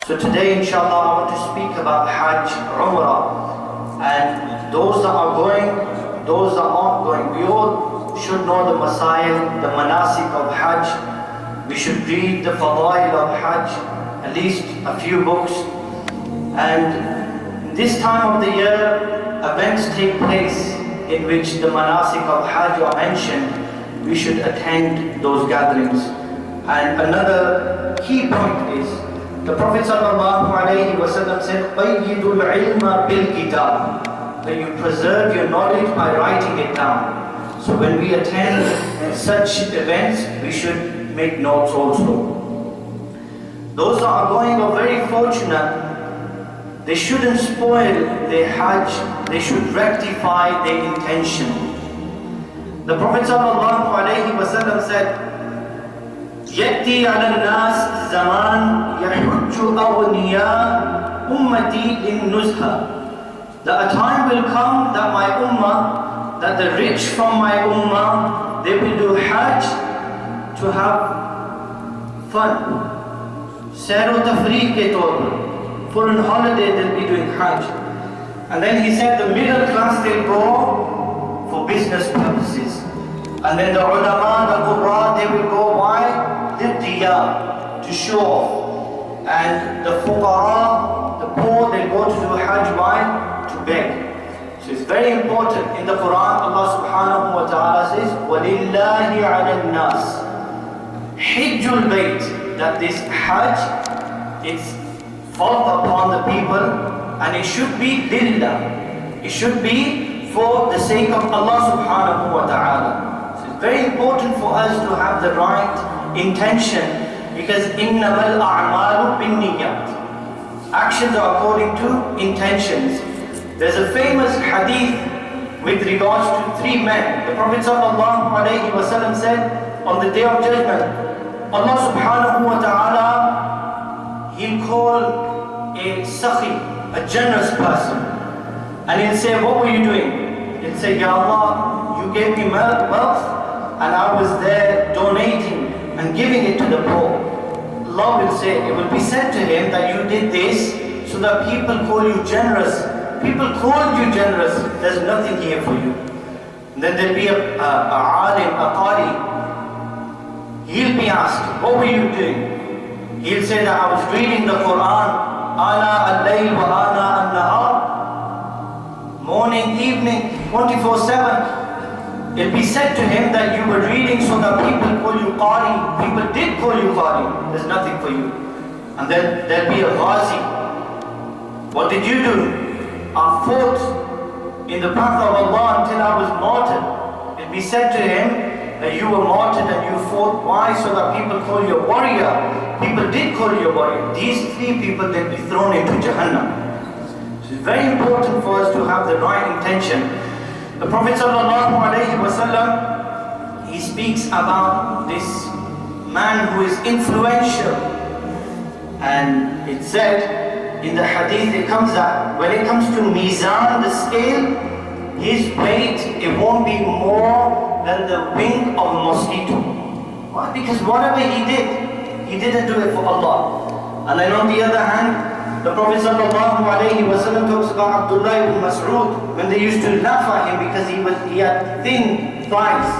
So today, inshallah, I want to speak about Hajj, Umrah, and those that are going, those that aren't going. We all should know the masail, the manasik of Hajj. We should read the fadail of Hajj, at least a few books. And this time of the year, events take place in which the manasik of Hajj are mentioned. We should attend those gatherings. And another key point is, the Prophet ﷺ said, قَيِّدُ الْعِلْمَ بِالْكِتَابِ, that you preserve your knowledge by writing it down. So when we attend such events, we should make notes also. Those that are going are very fortunate. They shouldn't spoil their Hajj, they should rectify their intention. The Prophet ﷺ said, يأتي على الناس زمان يحج أغنياء أمتي للنزهة. That a time will come that my ummah, that the rich from my ummah, they will do Hajj to have fun. Sair o tafreeq ke taur par. For an holiday they'll be doing Hajj. And then he said the middle class they'll go for business purposes. And then the ulama, the qurra, they will go, why? To show off. And the fuqara, the poor, they go to do Hajj, why? To beg. So it's very important. In the Quran, Allah subhanahu wa ta'ala says, وَلِلَّهِ عَلَى النَّاسِ حِجُّ الْبَيْتِ, that this Hajj, it's felt upon the people, and it should be lillah. It should be for the sake of Allah subhanahu wa ta'ala. So it's very important for us to have the right intention, because إِنَّمَا الْأَعْمَالُ بِالنِّيَّاتِ. Actions are according to intentions. There's a famous hadith with regards to three men. The Prophet ﷺ said, on the day of judgment, Allah subhanahu wa ta'ala, He'll call a sakhi, a generous person, and He'll say, what were you doing? He'll say, Ya Allah, you gave me wealth, and I was there donating and giving it to the poor. Allah will say, it will be said to him that you did this so that people call you generous. People called you generous, there's nothing here for you. And then there'll be a alim, a qari. He'll be asked, what were you doing? He'll say that I was reading the Quran, ana al-layl wa ana al-nahar, morning, evening, 24/7. It'll be said to him that you were reading so that people call you qari. People did call you qari. There's nothing for you. And then there'll be a ghazi. What did you do? I fought in the path of Allah until I was martyred. It'll be said to him that you were martyred and you fought. Why? So that people call you a warrior. People did call you a warrior. These three people will be thrown into Jahannam. So it's very important for us to have the right intention. The Prophet ﷺ, he speaks about this man who is influential, and it said in the hadith, it comes that when it comes to mizan, the scale, his weight, it won't be more than the wing of a mosquito. Why? Because whatever he didn't do it for Allah. And then on the other hand, the Prophet ﷺ talks about Abdullah ibn Mas'ud, when they used to laugh at him because he had thin thighs.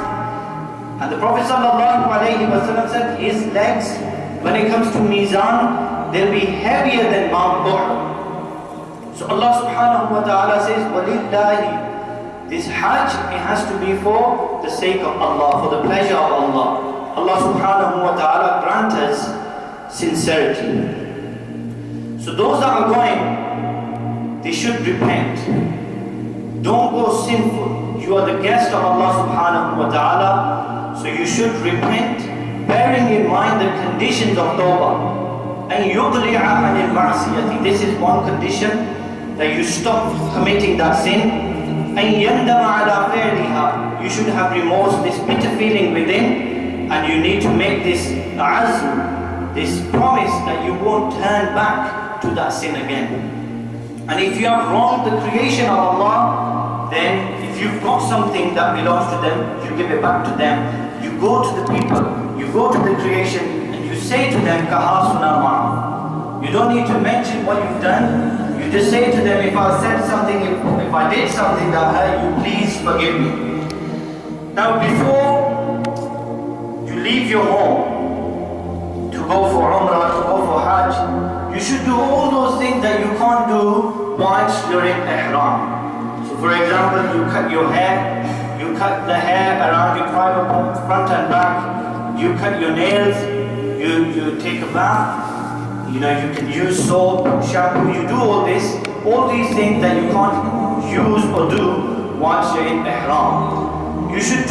And the Prophet ﷺ said his legs, when it comes to mizan, they'll be heavier than Mount Uhud. So Allah subhanahu wa ta'ala says, وَلِلَّهِ, this Hajj, it has to be for the sake of Allah, for the pleasure of Allah. Allah subhanahu wa ta'ala grant us sincerity. So those that are going, they should repent. Don't go sinful. You are the guest of Allah subhanahu wa ta'ala, so you should repent, bearing in mind the conditions of tawbah. And يُقْلِعَ عَنِ الْمَعْصِيَةِ. This is one condition, that you stop committing that sin. And يَنْدَمَ عَلَى فِعْلِهَا. You should have remorse, this bitter feeling within, and you need to make this azm, this promise that you won't turn back to that sin again. And if you have wronged the creation of Allah, then if you've got something that belongs to them, you give it back to them. You go to the people, you go to the creation, and you say to them, Kahasuna ma. You don't need to mention what you've done. You just say to them, if I said something, if I did something that hurt you, please forgive me. Now before you leave your home to go for Umrah, to go for Hajj, you should do all those things that you can't do once you're in Ihram. So for example, you cut your hair, you cut the hair around your private front and back, you cut your nails, you take a bath, you can use soap, shampoo, you do all this, all these things that you can't use or do once you're in Ihram. You should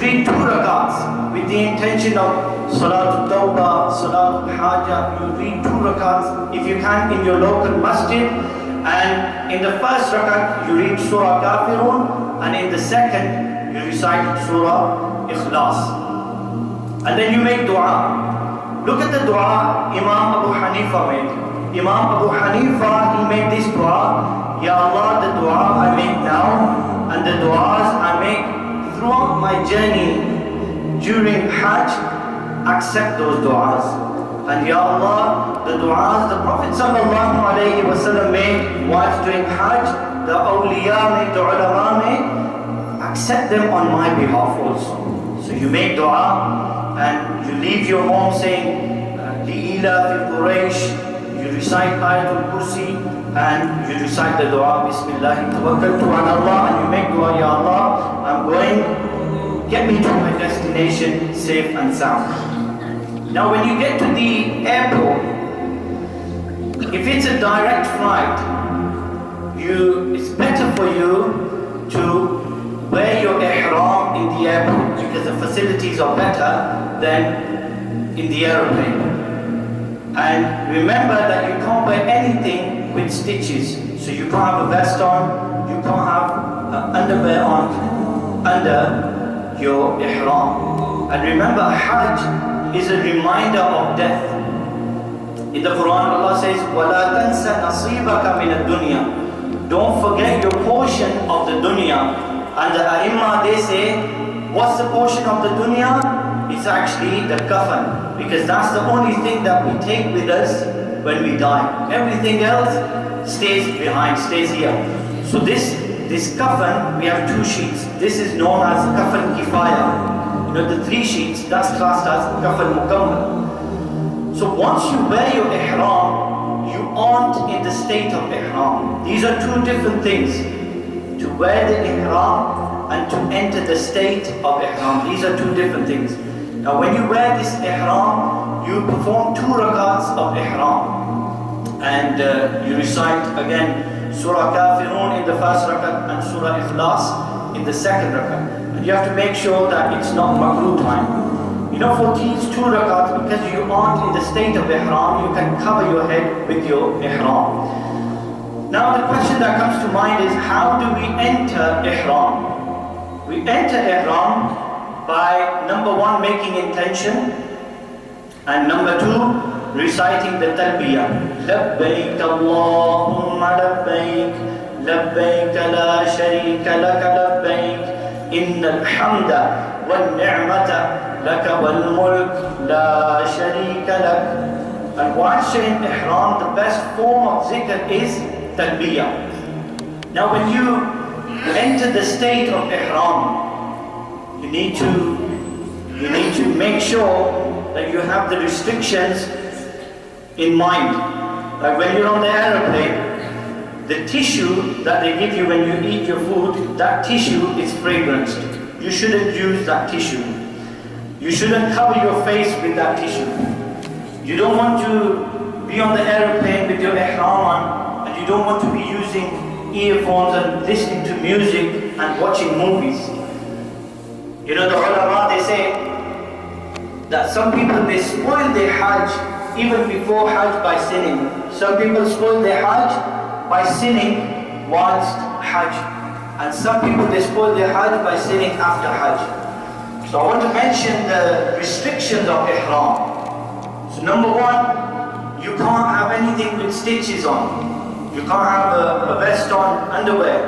read 2 rakats with the intention of Salatul Tawbah, Salatul Hajjah. You read 2 rakats if you can in your local masjid, and in the first rakat you read Surah Kafirun, and in the second you recite Surah Ikhlas. And then you make dua. Look at the dua Imam Abu Hanifa made. Imam Abu Hanifa, he made this dua, Ya Allah, the dua I make now and the duas I make throughout my journey during Hajj, accept those duas. And Ya Allah, the duas the Prophet ﷺ made whilst doing Hajj, the awliya made, the ulama made, accept them on my behalf also. So you make dua, and you leave your home saying Li'ila fi Quraysh, you recite Ayatul Kursi, and you recite the dua Bismillah tawakkaltu ala Allah, and you make dua, Ya Allah, I'm going, get me to my destination safe and sound. Now when you get to the airport, if it's a direct flight, it's better for you to wear your ihram in the airport because the facilities are better than in the aeroplane. And remember that you can't wear anything with stitches. So you can't have a vest on, you can't have underwear on under your ihram. And remember, Hajj is a reminder of death. In the Quran, Allah says, وَلَا تَنْسَ نَصِيبَكَ مِنَ الدُّنْيَا. Don't forget your portion of the dunya. And the A'immah, they say, what's the portion of the dunya? It's actually the kafan, because that's the only thing that we take with us when we die. Everything else stays behind, stays here. So this kafan, we have 2 sheets. This is known as kafan kifaya. The 3 sheets, that's classed as kafan mukammal. So once you wear your ihram, you aren't in the state of ihram. These are 2 different things. To wear the ihram and to enter the state of ihram. These are 2 different things. Now when you wear this ihram, you perform 2 rakats of ihram. And you recite again Surah Kafirun in the first rakat and Surah Ikhlas in the second rakat. And you have to make sure that it's not makruh time. For these 2 rakats, because you aren't in the state of ihram, you can cover your head with your ihram. Now the question that comes to mind is, how do we enter ihram? We enter ihram by number 1, making intention, and number 2, reciting the talbiyah. Labbaik Allahumma labbaik, labbaik la sharika laka labbaik, innal hamda wal ni'mata laka wal mulk la sharika lak. And once you're in ihram, the best form of zikr is talbiyah. Now when you enter the state of ihram, you need to make sure that you have the restrictions in mind. Like when you're on the aeroplane, the tissue that they give you when you eat your food, that tissue is fragranced. You shouldn't use that tissue. You shouldn't cover your face with that tissue. You don't want to be on the aeroplane with your ihram on, you don't want to be using earphones and listening to music and watching movies. The ulama, they say that some people, they spoil their Hajj even before Hajj by sinning. Some people spoil their Hajj by sinning whilst Hajj. And some people, they spoil their Hajj by sinning after Hajj. So I want to mention the restrictions of ihram. So number 1, you can't have anything with stitches on. You can't have a vest on, underwear.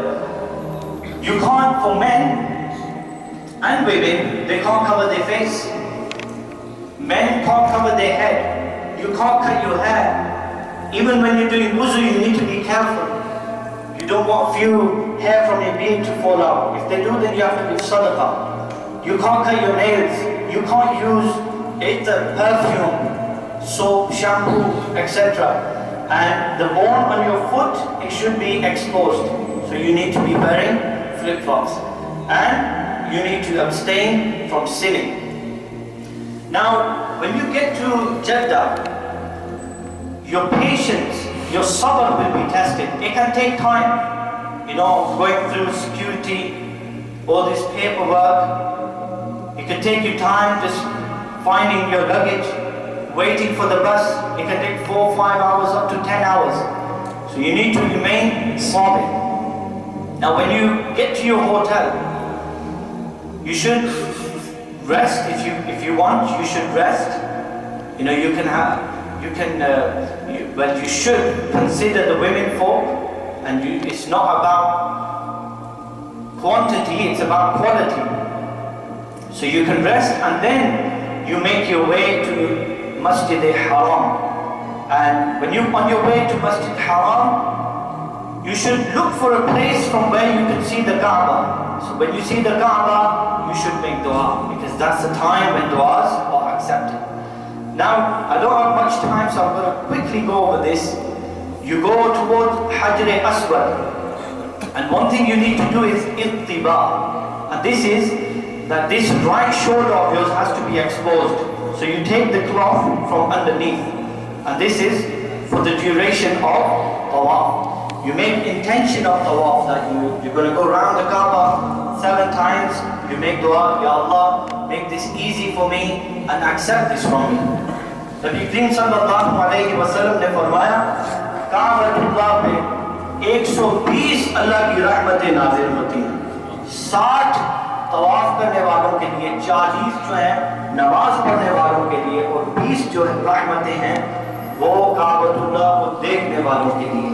You can't, for men and women, they can't cover their face. Men can't cover their head. You can't cut your hair. even when you're doing wuzu, you need to be careful. You don't want a few hair from your beard to fall out. If they do, then you have to give sadaqah. You can't cut your nails. You can't use perfume, soap, shampoo, etc. And the bone on your foot, it should be exposed. So you need to be wearing flip-flops. And you need to abstain from sinning. Now, when you get to Jeddah, your patience, your sabr will be tested. It can take time. You know, going through security, all this paperwork. It can take you time just finding your luggage, waiting for the bus. It can take 4 or 5 hours, up to 10 hours. So you need to remain sabr. Now when you get to your hotel, you should rest if you want. You should rest. You know, but you should consider the women folk, and it's not about quantity, it's about quality. So you can rest, and then you make your way to Masjid al-Haram. And when you're on your way to Masjid al-Haram, you should look for a place from where you can see the Kaaba. So when you see the Kaaba, you should make dua, because that's the time when duas are accepted. Now, I don't have much time, so I'm going to quickly go over this. You go towards Hajar al-Aswad, and one thing you need to do is ittiba. And this is that this right shoulder of yours has to be exposed. So you take the cloth from underneath, and this is for the duration of tawaf. You make intention of tawaf, that you're going to go around the Kaaba 7 times. You make dua, Ya Allah, make this easy for me and accept this from me. Nabi Kareem sallallahu alayhi wa sallam ने फरमाया, काबतुल्लाह पे 120 अल्लाह की रहमतें नाज़िल होती हैं। 60 तवाफ करने वालों के लिए, 40 जो है नमाज पढ़ने वालों के लिए, और 20 जो है रहमतें हैं वो काबतुल्लाह को देखने वालों के लिए।